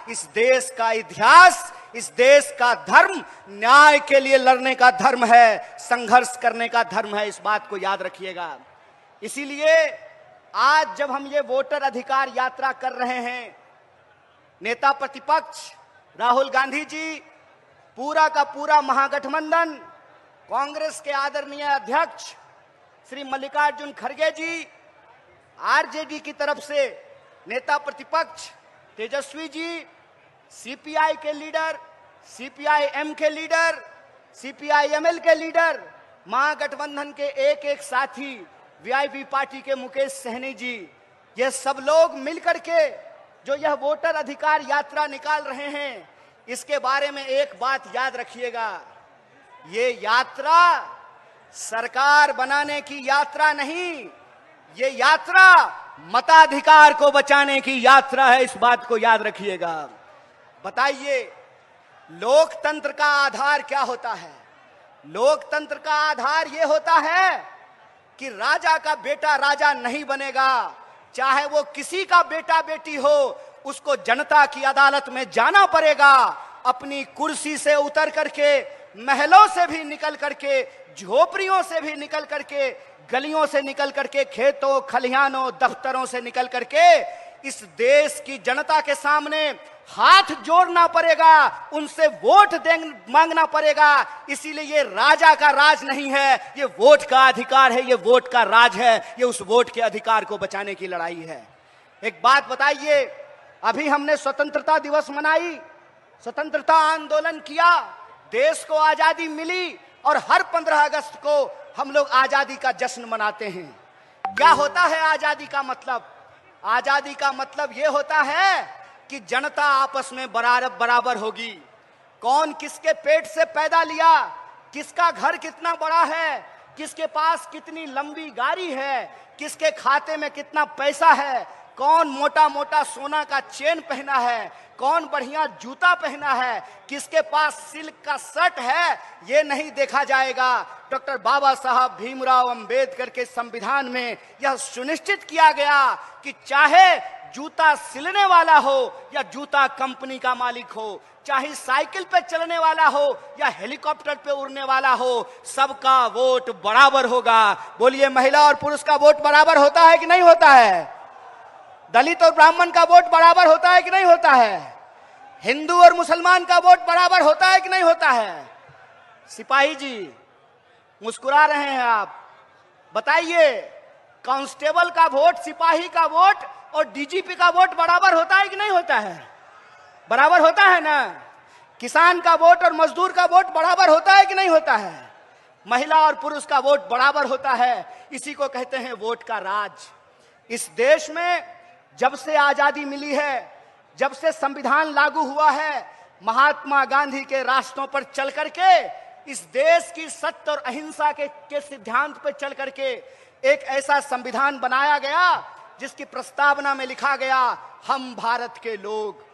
इस देश का इतिहास, इस देश का धर्म न्याय के लिए लड़ने का धर्म है, संघर्ष करने का धर्म है। इस बात को याद रखिएगा। इसीलिए आज जब हम ये वोटर अधिकार यात्रा कर रहे हैं, नेता प्रतिपक्ष राहुल गांधी जी, पूरा का पूरा महागठबंधन, कांग्रेस के आदरणीय अध्यक्ष श्री मल्लिकार्जुन खड़गे जी, आरजेडी की तरफ से नेता प्रतिपक्ष तेजस्वी जी, सीपीआई के लीडर, सीपीआईएम के लीडर, सीपीआईएमएल के लीडर, महागठबंधन के एक एक साथी, वीआईपी पार्टी के मुकेश सहनी जी, ये सब लोग मिलकर के जो यह वोटर अधिकार यात्रा निकाल रहे हैं, इसके बारे में एक बात याद रखिएगा। ये यात्रा सरकार बनाने की यात्रा नहीं, ये यात्रा मताधिकार को बचाने की यात्रा है। इस बात को याद रखिएगा। बताइए, लोकतंत्र का आधार क्या होता है? लोकतंत्र का आधार यह होता है कि राजा का बेटा राजा नहीं बनेगा, चाहे वो किसी का बेटा बेटी हो, उसको जनता की अदालत में जाना पड़ेगा। अपनी कुर्सी से उतर करके, महलों से भी निकल करके, झोपड़ियों से भी निकल करके, गलियों से निकल करके, खेतों खलिहानों दफ्तरों से निकल करके इस देश की जनता के सामने हाथ जोड़ना पड़ेगा, उनसे वोट मांगना पड़ेगा। इसीलिए ये राजा का राज नहीं है, ये वोट का अधिकार है, ये वोट का राज है, ये उस वोट के अधिकार को बचाने की लड़ाई है। एक बात बताइए, अभी हमने स्वतंत्रता दिवस मनाई, स्वतंत्रता आंदोलन किया, देश को आजादी मिली, और हर 15 अगस्त को हम लोग आजादी का जश्न मनाते हैं। क्या होता है आजादी का मतलब? आजादी का मतलब यह होता है कि जनता आपस में बराबर होगी। कौन किसके पेट से पैदा लिया, किसका घर कितना बड़ा है, किसके पास कितनी लंबी गाड़ी है, किसके खाते में कितना पैसा है, कौन मोटा मोटा सोना का चेन पहना है, कौन बढ़िया जूता पहना है, किसके पास सिल्क का शर्ट है, ये नहीं देखा जाएगा। डॉक्टर बाबा साहब भीमराव अंबेडकर के संविधान में यह सुनिश्चित किया गया कि चाहे जूता सिलने वाला हो या जूता कंपनी का मालिक हो, चाहे साइकिल पे चलने वाला हो या हेलीकॉप्टर पे उड़ने वाला हो, सबका वोट बराबर होगा। बोलिए, महिला और पुरुष का वोट बराबर होता है कि नहीं होता है? दलित और ब्राह्मण का वोट बराबर होता है कि नहीं होता है? हिंदू और मुसलमान का वोट बराबर होता है कि नहीं होता है? सिपाही जी, मुस्कुरा रहे हैं आप, बताइए, कांस्टेबल का वोट, सिपाही का वोट और डीजीपी का वोट बराबर होता है कि नहीं होता है? बराबर होता है ना? किसान का वोट और मजदूर का वोट बराबर होता है कि नहीं होता है? महिला और पुरुष का वोट बराबर होता है। इसी को कहते हैं वोट का राज। इस देश में जब से आजादी मिली है, जब से संविधान लागू हुआ है, महात्मा गांधी के रास्तों पर चल करके, इस देश की सत्य और अहिंसा के सिद्धांत पर चल करके एक ऐसा संविधान बनाया गया जिसकी प्रस्तावना में लिखा गया, हम भारत के लोग,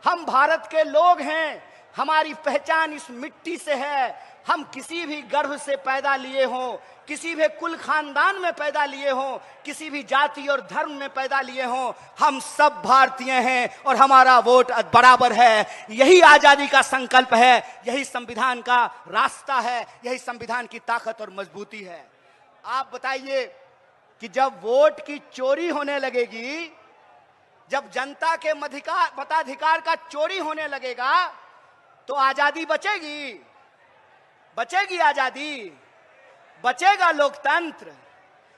हम भारत के लोग हैं, हमारी पहचान इस मिट्टी से है। हम किसी भी गर्भ से पैदा लिए हों, किसी भी कुल खानदान में पैदा लिए हों, किसी भी जाति और धर्म में पैदा लिए हों, हम सब भारतीय हैं और हमारा वोट बराबर है। यही आजादी का संकल्प है, यही संविधान का रास्ता है, यही संविधान की ताकत और मजबूती है। आप बताइए कि जब वोट की चोरी होने लगेगी, जब जनता के मताधिकार का चोरी होने लगेगा, तो आजादी बचेगी? बचेगी आजादी? बचेगा लोकतंत्र?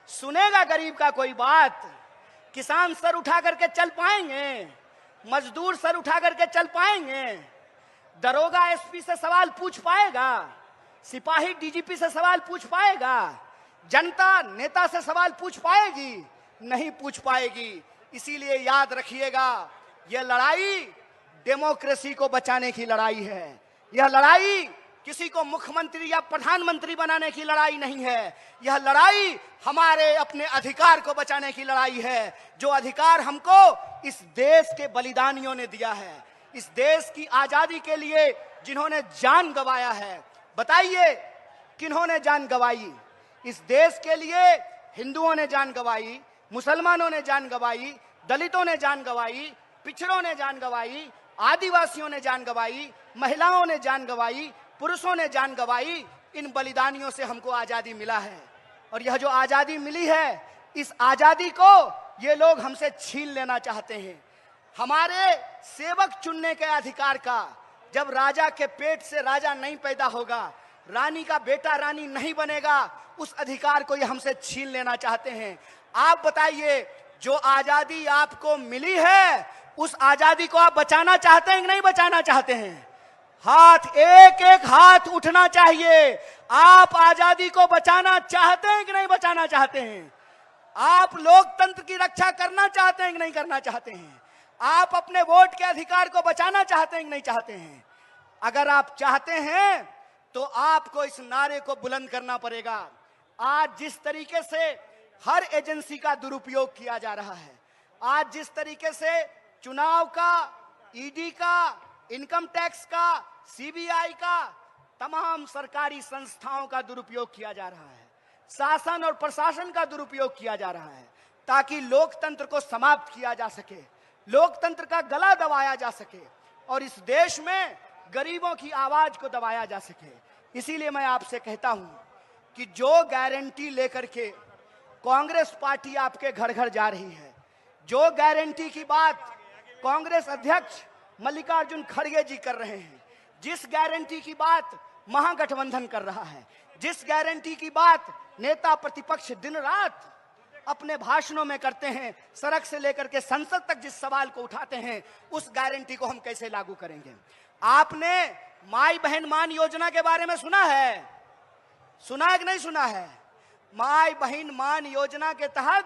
सुनेगा गरीब का कोई बात? किसान सर उठा करके चल पाएंगे? मजदूर सर उठा करके चल पाएंगे? दरोगा एसपी से सवाल पूछ पाएगा? सिपाही डीजीपी से सवाल पूछ पाएगा? जनता नेता से सवाल पूछ पाएगी? नहीं पूछ पाएगी। इसीलिए याद रखिएगा, यह लड़ाई डेमोक्रेसी को बचाने की लड़ाई है। यह लड़ाई किसी को मुख्यमंत्री या प्रधानमंत्री बनाने की लड़ाई नहीं है। यह लड़ाई हमारे अपने अधिकार को बचाने की लड़ाई है, जो अधिकार हमको इस देश के बलिदानियों ने दिया है, इस देश की आजादी के लिए जिन्होंने जान गंवाया है। बताइए, किन्होंने जान गंवाई? इस देश के लिए हिंदुओं ने जान गंवाई, मुसलमानों ने जान गंवाई, दलितों ने जान गंवाई, पिछड़ों ने जान गंवाई, आदिवासियों ने जान गंवाई, महिलाओं ने जान गंवाई, पुरुषों ने जान गंवाई। इन बलिदानियों से हमको आजादी मिला है और यह जो आजादी मिली है, इस आजादी को ये लोग हमसे छीन लेना चाहते हैं। हमारे सेवक चुनने के अधिकार का, जब राजा के पेट से राजा नहीं पैदा होगा, रानी का बेटा रानी नहीं बनेगा, उस अधिकार को ये हमसे छीन लेना चाहते हैं। आप बताइए, जो आजादी आपको मिली है, उस आजादी को आप बचाना चाहते हैं कि नहीं बचाना चाहते हैं? हाथ, एक एक हाथ उठना चाहिए। आप आजादी को बचाना चाहते हैं कि नहीं बचाना चाहते हैं? आप लोकतंत्र की रक्षा करना चाहते हैं कि नहीं करना चाहते हैं? आप अपने वोट के अधिकार को बचाना चाहते हैं कि नहीं चाहते हैं? अगर आप चाहते हैं तो आपको इस नारे को बुलंद करना पड़ेगा। आज जिस तरीके से हर एजेंसी का दुरुपयोग किया जा रहा है, आज जिस तरीके से चुनाव का, ईडी का, इनकम टैक्स का, सीबीआई का, तमाम सरकारी संस्थाओं का दुरुपयोग किया जा रहा है, शासन और प्रशासन का दुरुपयोग किया जा रहा है, ताकि लोकतंत्र को समाप्त किया जा सके, लोकतंत्र का गला दबाया जा सके और इस देश में गरीबों की आवाज को दबाया जा सके। इसीलिए मैं आपसे कहता हूं कि जो गारंटी लेकर के कांग्रेस पार्टी आपके घर घर जा रही है, जो गारंटी की बात कांग्रेस अध्यक्ष मल्लिकार्जुन खड़गे जी कर रहे हैं, जिस गारंटी की बात महागठबंधन कर रहा है, जिस गारंटी की बात नेता प्रतिपक्ष दिन रात अपने भाषणों में करते हैं, सड़क से लेकर के संसद तक जिस सवाल को उठाते हैं, उस गारंटी को हम कैसे लागू करेंगे? आपने माई बहन मान योजना के बारे में सुना है? सुना है कि नहीं सुना है? माई बहन मान योजना के तहत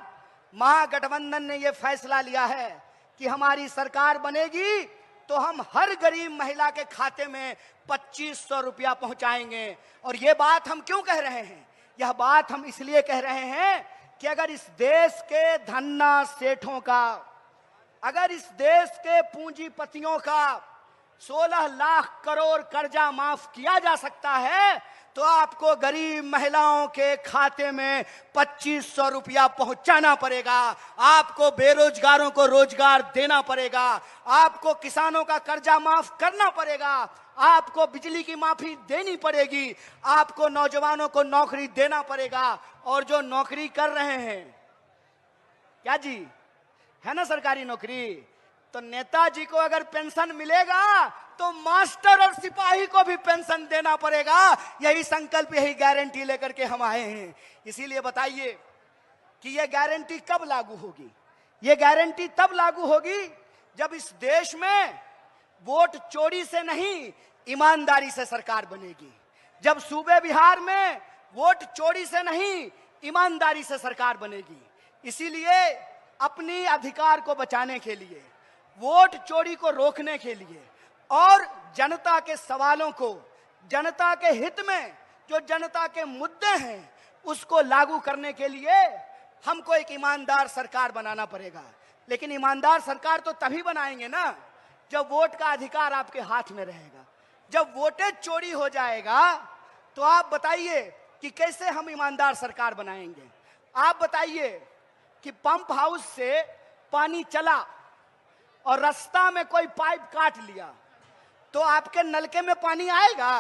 महागठबंधन ने यह फैसला लिया है कि हमारी सरकार बनेगी तो हम हर गरीब महिला के खाते में 2500 रुपया पहुंचाएंगे। और यह बात हम क्यों कह रहे हैं? यह बात हम इसलिए कह रहे हैं कि अगर इस देश के धन्ना सेठों का, अगर इस देश के पूंजीपतियों का 16 लाख करोड़ कर्जा माफ किया जा सकता है, तो आपको गरीब महिलाओं के खाते में 2500 रुपया पहुंचाना पड़ेगा। आपको बेरोजगारों को रोजगार देना पड़ेगा, आपको किसानों का कर्जा माफ करना पड़ेगा, आपको बिजली की माफी देनी पड़ेगी, आपको नौजवानों को नौकरी देना पड़ेगा। और जो नौकरी कर रहे हैं, क्या जी है ना सरकारी नौकरी, तो नेताजी को अगर पेंशन मिलेगा तो मास्टर और सिपाही को भी पेंशन देना पड़ेगा। यही संकल्प, यही गारंटी लेकर के हम आए हैं। इसीलिए बताइए कि यह गारंटी कब लागू होगी? यह गारंटी तब लागू होगी जब इस देश में वोट चोरी से नहीं, ईमानदारी से सरकार बनेगी। जब सूबे बिहार में वोट चोरी से नहीं, ईमानदारी से सरकार बनेगी। इसीलिए अपनी अधिकार को बचाने के लिए, वोट चोरी को रोकने के लिए और जनता के सवालों को, जनता के हित में जो जनता के मुद्दे हैं, उसको लागू करने के लिए हमको एक ईमानदार सरकार बनाना पड़ेगा। लेकिन ईमानदार सरकार तो तभी बनाएंगे ना जब वोट का अधिकार आपके हाथ में रहेगा। जब वोटेज चोरी हो जाएगा तो आप बताइए कि कैसे हम ईमानदार सरकार बनाएंगे? आप बताइए कि पंप हाउस से पानी चला और रास्ता में कोई पाइप काट लिया तो आपके नलके में पानी आएगा?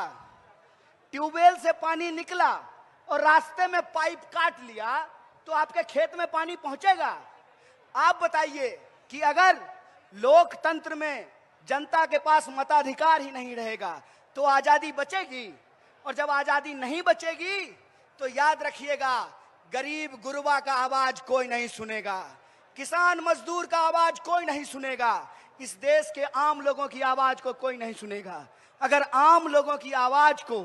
ट्यूबवेल से पानी निकला और रास्ते में पाइप काट लिया तो आपके खेत में पानी पहुंचेगा? आप बताइए कि अगर लोकतंत्र में जनता के पास मताधिकार ही नहीं रहेगा तो आजादी बचेगी? और जब आजादी नहीं बचेगी तो याद रखिएगा, गरीब गुरबा का आवाज कोई नहीं सुनेगा, किसान मजदूर का आवाज कोई नहीं सुनेगा, इस देश के आम लोगों की आवाज को कोई नहीं सुनेगा। अगर आम लोगों की आवाज को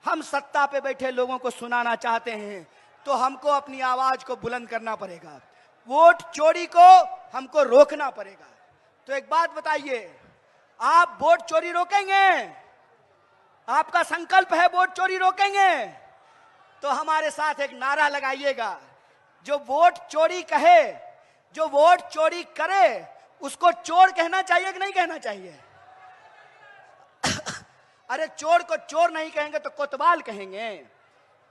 हम सत्ता पे बैठे लोगों को सुनाना चाहते हैं तो हमको अपनी आवाज को बुलंद करना पड़ेगा, वोट चोरी को हमको रोकना पड़ेगा। तो एक बात बताइए, आप वोट चोरी रोकेंगे? आपका संकल्प है वोट चोरी रोकेंगे? तो हमारे साथ एक नारा लगाइएगा, जो वोट चोरी कहे, जो वोट चोरी करे, उसको चोर कहना चाहिए कि नहीं कहना चाहिए? अरे चोर को चोर नहीं कहेंगे तो कोतवाल कहेंगे,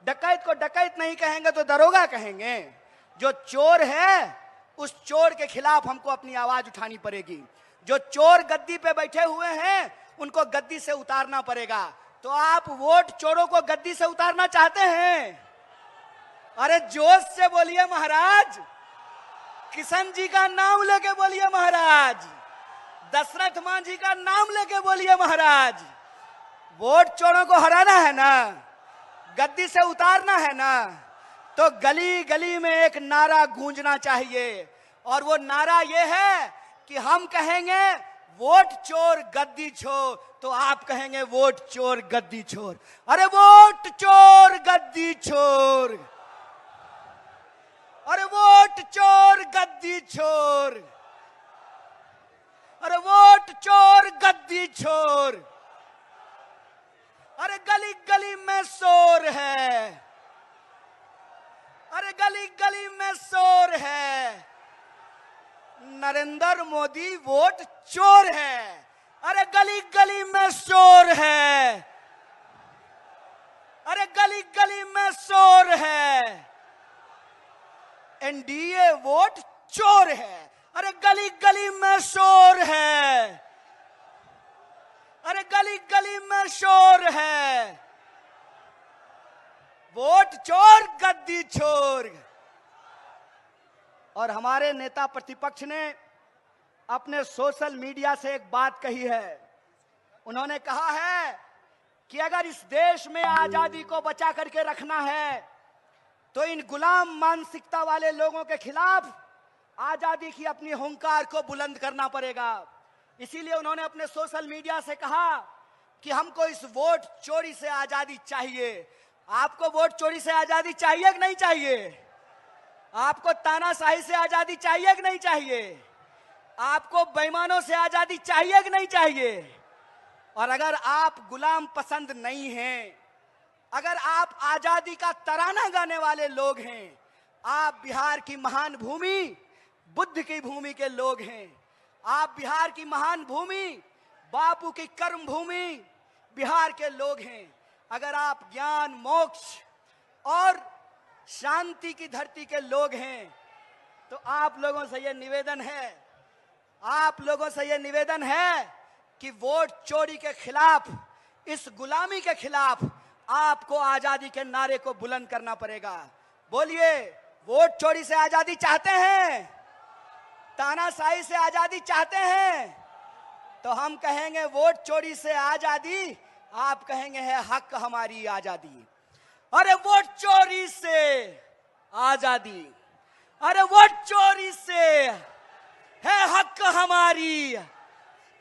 डकैत को डकैत नहीं कहेंगे तो दरोगा कहेंगे। जो चोर है उस चोर के खिलाफ हमको अपनी आवाज उठानी पड़ेगी। जो चोर गद्दी पे बैठे हुए हैं उनको गद्दी से उतारना पड़ेगा। तो आप वोट चोरों को गद्दी से उतारना चाहते हैं? अरे जोश से बोलिए महाराज, किशन जी का नाम लेके बोलिए महाराज, दशरथ मांझी का नाम लेके बोलिए महाराज। वोट चोरों को हराना है ना, गद्दी से उतारना है ना, तो गली गली में एक नारा गूंजना चाहिए। और वो नारा ये है कि हम कहेंगे वोट चोर गद्दी छोर, तो आप कहेंगे वोट चोर गद्दी छोर। अरे वोट चोर गद्दी छोर, अरे वोट चोर गद्दी छोर, अरे वोट चोर गद्दी छोर। अरे गली गली में शोर है, अरे गली गली में शोर है, नरेंद्र मोदी वोट चोर है। अरे गली गली में शोर है, अरे गली गली में शोर है, एनडीए वोट चोर है। अरे गली गली में शोर है, अरे गली गली में शोर है, वोट चोर गद्दी छोर। और हमारे नेता प्रतिपक्ष ने अपने सोशल मीडिया से एक बात कही है। उन्होंने कहा है कि अगर इस देश में आजादी को बचा करके रखना है तो इन गुलाम मानसिकता वाले लोगों के खिलाफ आजादी की अपनी हुंकार को बुलंद करना पड़ेगा। इसीलिए उन्होंने अपने सोशल मीडिया से कहा कि हमको इस वोट चोरी से आजादी चाहिए। आपको वोट चोरी से आजादी चाहिए कि नहीं चाहिए? आपको तानाशाही से आजादी चाहिए कि नहीं चाहिए? आपको बेईमानों से आजादी चाहिए कि नहीं चाहिए? और अगर आप गुलाम पसंद नहीं हैं, अगर आप आजादी का तराना गाने वाले लोग हैं, आप बिहार की महान भूमि, बुद्ध की भूमि के लोग हैं, आप बिहार की महान भूमि, बापू की कर्म भूमि बिहार के लोग हैं, अगर आप ज्ञान मोक्ष और शांति की धरती के लोग हैं, तो आप लोगों से यह निवेदन है, आप लोगों से यह निवेदन है कि वोट चोरी के खिलाफ, इस गुलामी के खिलाफ आपको आजादी के नारे को बुलंद करना पड़ेगा। बोलिए, वोट चोरी से आजादी चाहते हैं? तानाशाही से आजादी चाहते हैं? तो हम कहेंगे वोट चोरी से आजादी, आप कहेंगे है हक हमारी आजादी। अरे वोट चोरी से आजादी, अरे वोट चोरी से है हक हमारी,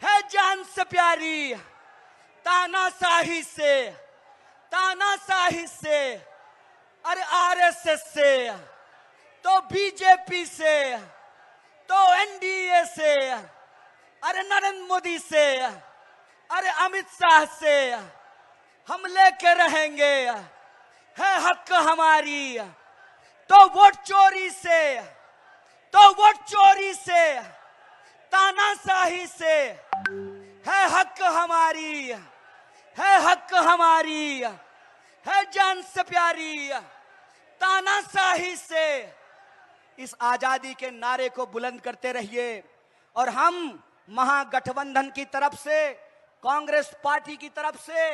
है जान से प्यारी। तानाशाही से, तानाशाही से, अरे आरएसएस से, तो बीजेपी से, तो एनडीए से, अरे नरेंद्र मोदी से, अरे अमित शाह से हम लेके रहेंगे, है हक हमारी। तो वोट चोरी से, तो वोट चोरी से, तानाशाही से है हक हमारी, है हक हमारी, है जान से प्यारी। तानाशाही से इस आजादी के नारे को बुलंद करते रहिए। और हम महागठबंधन की तरफ से, कांग्रेस पार्टी की तरफ से,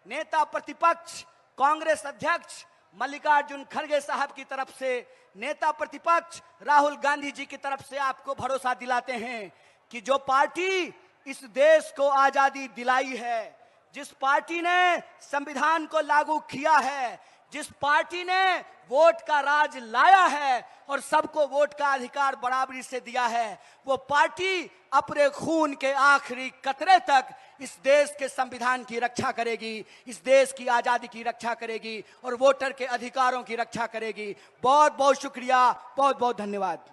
नेता प्रतिपक्ष कांग्रेस अध्यक्ष मल्लिकार्जुन खड़गे साहब की तरफ से, नेता प्रतिपक्ष राहुल गांधी जी की तरफ से आपको भरोसा दिलाते हैं कि जो पार्टी इस देश को आजादी दिलाई है, जिस पार्टी ने संविधान को लागू किया है, जिस पार्टी ने वोट का राज लाया है और सबको वोट का अधिकार बराबरी से दिया है, वो पार्टी अपने खून के आखिरी कतरे तक इस देश के संविधान की रक्षा करेगी, इस देश की आजादी की रक्षा करेगी और वोटर के अधिकारों की रक्षा करेगी। बहुत बहुत शुक्रिया, बहुत बहुत धन्यवाद।